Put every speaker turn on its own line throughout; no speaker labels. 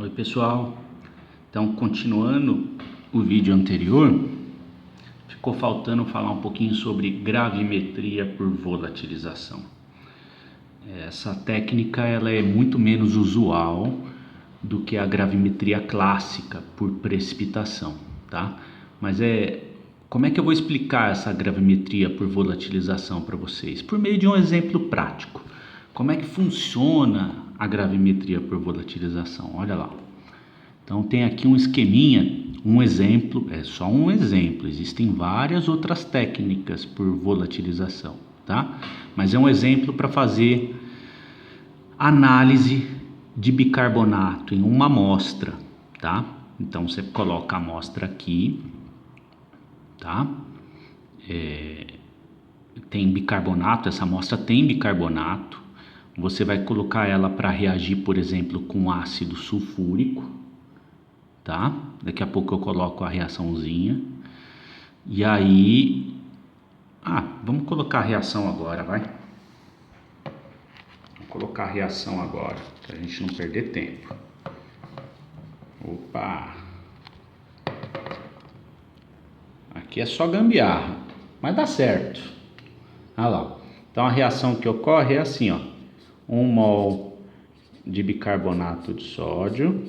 Oi pessoal, então continuando o vídeo anterior, ficou faltando falar um pouquinho sobre gravimetria por volatilização. Essa técnica ela é muito menos usual do que a gravimetria clássica por precipitação, tá? Mas como é que eu vou explicar essa gravimetria por volatilização para vocês? Por meio de um exemplo prático. Como é que funciona a gravimetria por volatilização? Olha lá. Então tem aqui um esqueminha, um exemplo, é só um exemplo. Existem várias outras técnicas por volatilização, tá? Mas é um exemplo para fazer análise de bicarbonato em uma amostra, tá? Então você coloca a amostra aqui, tá? Tem bicarbonato, essa amostra tem bicarbonato. Você vai colocar ela para reagir, por exemplo, com ácido sulfúrico, tá? Daqui a pouco eu coloco a reaçãozinha. E aí, vamos colocar a reação agora, vai? Vou colocar a reação agora, pra gente não perder tempo. Opa! Aqui é só gambiarra, mas dá certo. Olha lá. Então a reação que ocorre é assim, ó. 1 mol de bicarbonato de sódio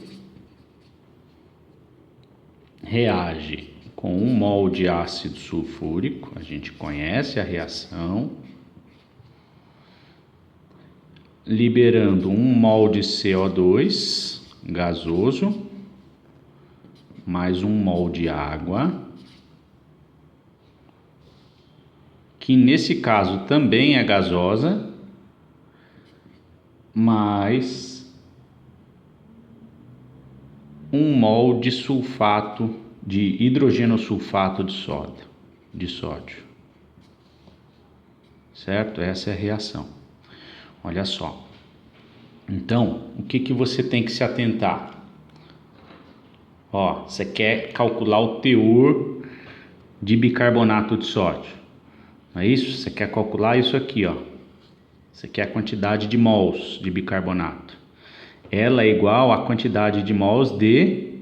reage com 1 mol de ácido sulfúrico, a gente conhece a reação, liberando 1 mol de CO2 gasoso, mais 1 mol de água, que nesse caso também é gasosa, mais 1 mol de sulfato, de hidrogenosulfato de sódio. Certo? Essa é a reação. Olha só. Então, o que você tem que se atentar? Ó, você quer calcular o teor de bicarbonato de sódio. Não é isso? Você quer calcular isso aqui, ó. Você quer a quantidade de mols de bicarbonato. Ela é igual à quantidade de mols de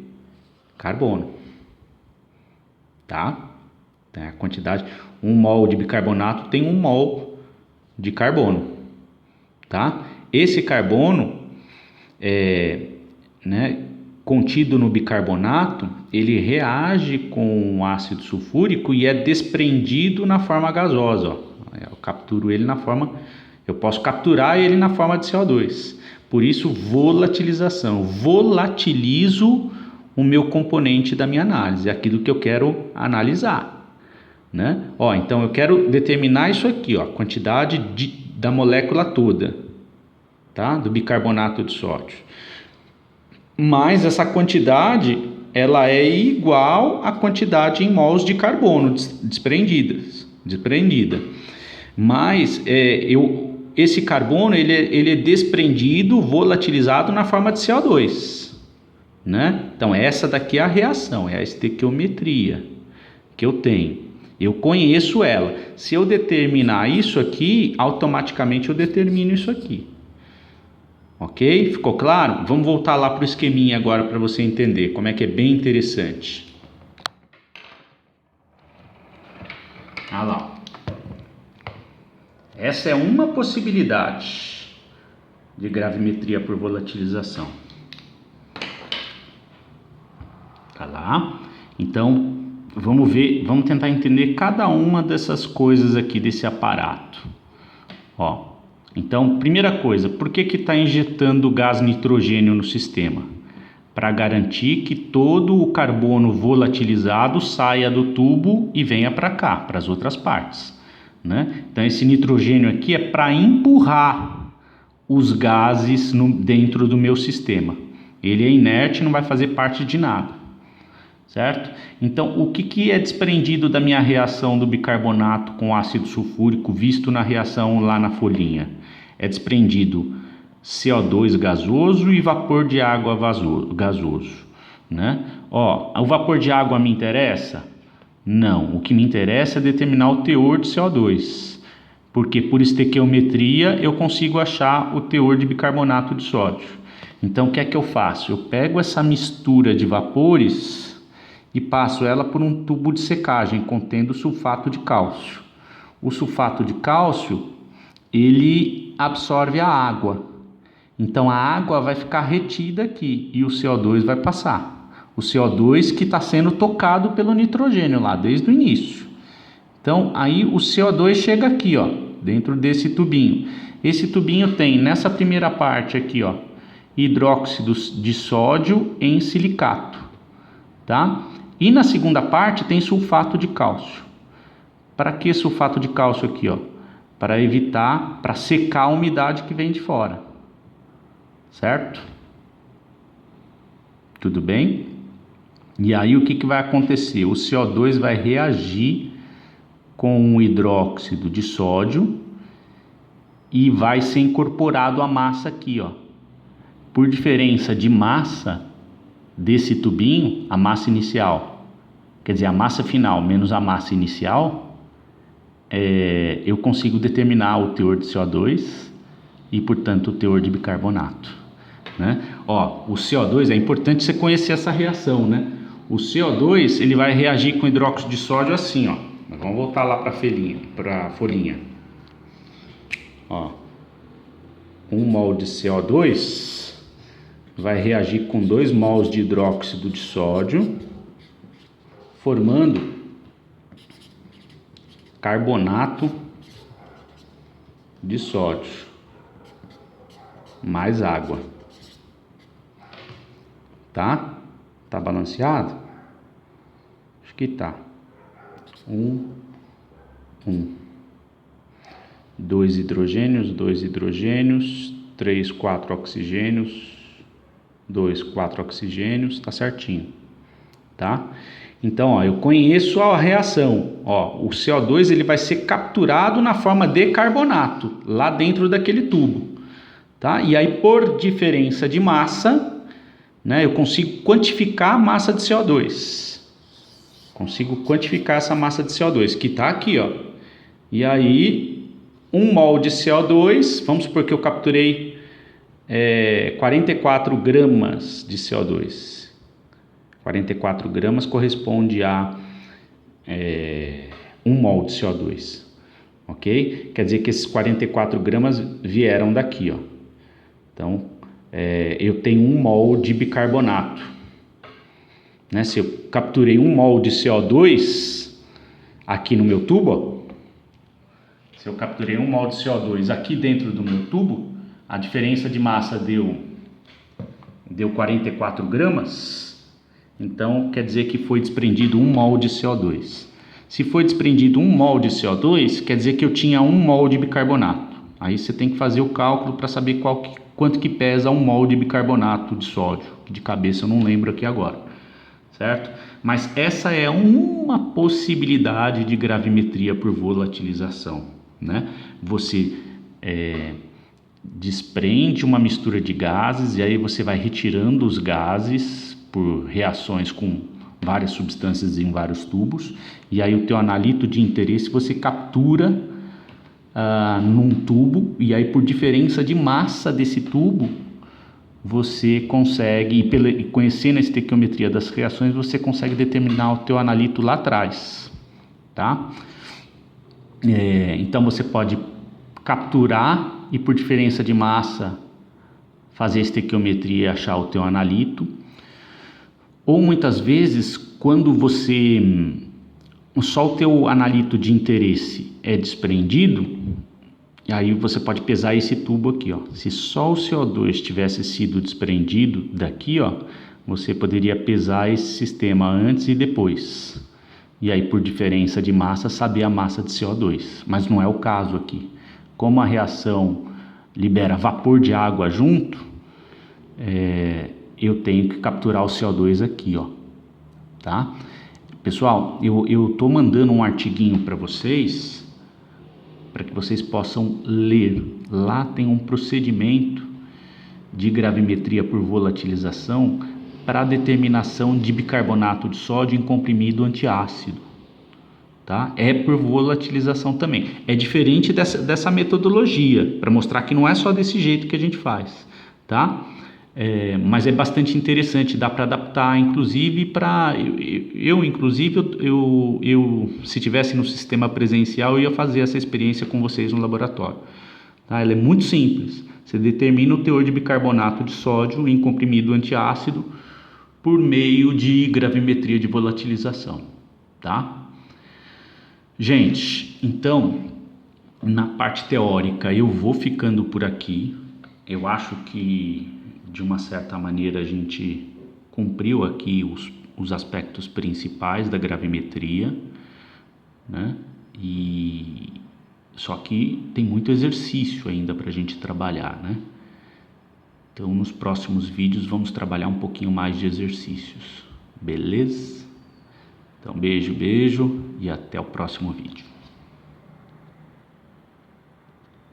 carbono, tá? A quantidade, 1 mol de bicarbonato tem 1 mol de carbono, tá? Esse carbono, contido no bicarbonato, ele reage com o ácido sulfúrico e é desprendido na forma gasosa, ó. Eu posso capturar ele na forma de CO2. Por isso, volatilização. Volatilizo o meu componente da minha análise, aquilo que eu quero analisar, né? Ó, então eu quero determinar isso aqui, ó, a quantidade da molécula toda, tá? Do bicarbonato de sódio. Mas essa quantidade, ela é igual à quantidade em mols de carbono desprendida. Mas esse carbono ele é desprendido, volatilizado na forma de CO2, né? Então essa daqui é a reação, é a estequiometria que eu tenho. Eu conheço ela. Se eu determinar isso aqui, automaticamente eu determino isso aqui. Ok? Ficou claro? Vamos voltar lá para o esqueminha agora para você entender como é que é bem interessante. Olha lá. Essa é uma possibilidade de gravimetria por volatilização. Tá lá? Então, vamos tentar entender cada uma dessas coisas aqui desse aparato. Ó, então, primeira coisa, por que está injetando gás nitrogênio no sistema? Para garantir que todo o carbono volatilizado saia do tubo e venha para cá, para as outras partes, né? Então esse nitrogênio aqui é para empurrar os gases dentro do meu sistema. Ele é inerte, não vai fazer parte de nada, certo? Então o que é desprendido da minha reação do bicarbonato com ácido sulfúrico visto na reação lá na folhinha? É desprendido CO2 gasoso e vapor de água gasoso, né? Ó, o vapor de água me interessa? Não, o que me interessa é determinar o teor de CO2, porque por estequiometria eu consigo achar o teor de bicarbonato de sódio. Então, o que é que eu faço? Eu pego essa mistura de vapores e passo ela por um tubo de secagem contendo sulfato de cálcio. O sulfato de cálcio, ele absorve a água. Então, a água vai ficar retida aqui e o CO2 vai passar. O CO2 que está sendo tocado pelo nitrogênio lá desde o início. Então, aí o CO2 chega aqui, ó, dentro desse tubinho. Esse tubinho tem, nessa primeira parte aqui, ó, hidróxido de sódio em silicato, tá? E na segunda parte tem sulfato de cálcio. Para que sulfato de cálcio aqui, ó? Para evitar, para secar a umidade que vem de fora, certo? Tudo bem? E aí o que vai acontecer? O CO2 vai reagir com o hidróxido de sódio e vai ser incorporado à massa aqui, ó. Por diferença de massa desse tubinho, a massa inicial, quer dizer, a massa final menos a massa inicial, eu consigo determinar o teor de CO2 e, portanto, o teor de bicarbonato, né? Ó, o CO2, é importante você conhecer essa reação, né? O CO2, ele vai reagir com hidróxido de sódio assim, ó. Vamos voltar lá para a folhinha. Ó, 1 mol de CO2 vai reagir com 2 mols de hidróxido de sódio, formando carbonato de sódio mais água. Tá? Tá balanceado? Acho que tá. 2 hidrogênios, 3, 4 oxigênios, 2, 4 oxigênios, tá certinho, tá? Então, ó, eu conheço a reação, ó, o CO2 ele vai ser capturado na forma de carbonato, lá dentro daquele tubo, tá? E aí, por diferença de massa, né, eu consigo quantificar a massa de CO2. Consigo quantificar essa massa de CO2, que está aqui, ó. E aí, 1 mol de CO2, vamos supor que eu capturei 44 gramas de CO2. 44 gramas corresponde a 1 mol de CO2, ok? Quer dizer que esses 44 gramas vieram daqui, ó. Então, eu tenho 1 mol de bicarbonato. Né? Se eu capturei 1 mol de CO2 aqui no meu tubo, ó, se eu capturei 1 mol de CO2 aqui dentro do meu tubo, a diferença de massa deu 44 gramas, então quer dizer que foi desprendido 1 mol de CO2. Se foi desprendido 1 mol de CO2, quer dizer que eu tinha 1 mol de bicarbonato. Aí você tem que fazer o cálculo para saber quanto que pesa 1 mol de bicarbonato de sódio. De cabeça eu não lembro aqui agora, certo? Mas essa é uma possibilidade de gravimetria por volatilização, né? Você desprende uma mistura de gases e aí você vai retirando os gases por reações com várias substâncias em vários tubos, e aí o teu analito de interesse você captura num tubo, e aí por diferença de massa desse tubo você consegue, e conhecendo a estequiometria das reações, você consegue determinar o teu analito lá atrás, tá? Então você pode capturar e por diferença de massa fazer a estequiometria e achar o teu analito, ou muitas vezes quando só o teu analito de interesse é desprendido, e aí você pode pesar esse tubo aqui, ó. Se só o CO2 tivesse sido desprendido daqui, ó, você poderia pesar esse sistema antes e depois. E aí, por diferença de massa, saber a massa de CO2. Mas não é o caso aqui. Como a reação libera vapor de água junto, eu tenho que capturar o CO2 aqui, ó. Tá? Pessoal, eu tô mandando um artiguinho para vocês, para que vocês possam ler. Lá tem um procedimento de gravimetria por volatilização para a determinação de bicarbonato de sódio em comprimido antiácido, tá? É por volatilização também. É diferente dessa metodologia, para mostrar que não é só desse jeito que a gente faz, tá? Mas é bastante interessante, dá para adaptar, inclusive para eu se tivesse no sistema presencial, eu ia fazer essa experiência com vocês no laboratório. Tá? Ela é muito simples. Você determina o teor de bicarbonato de sódio em comprimido antiácido por meio de gravimetria de volatilização, tá? Gente, então na parte teórica eu vou ficando por aqui. Eu acho que de uma certa maneira a gente cumpriu aqui os aspectos principais da gravimetria, né? E só que tem muito exercício ainda para a gente trabalhar, né? Então nos próximos vídeos vamos trabalhar um pouquinho mais de exercícios, beleza? Então beijo, beijo e até o próximo vídeo.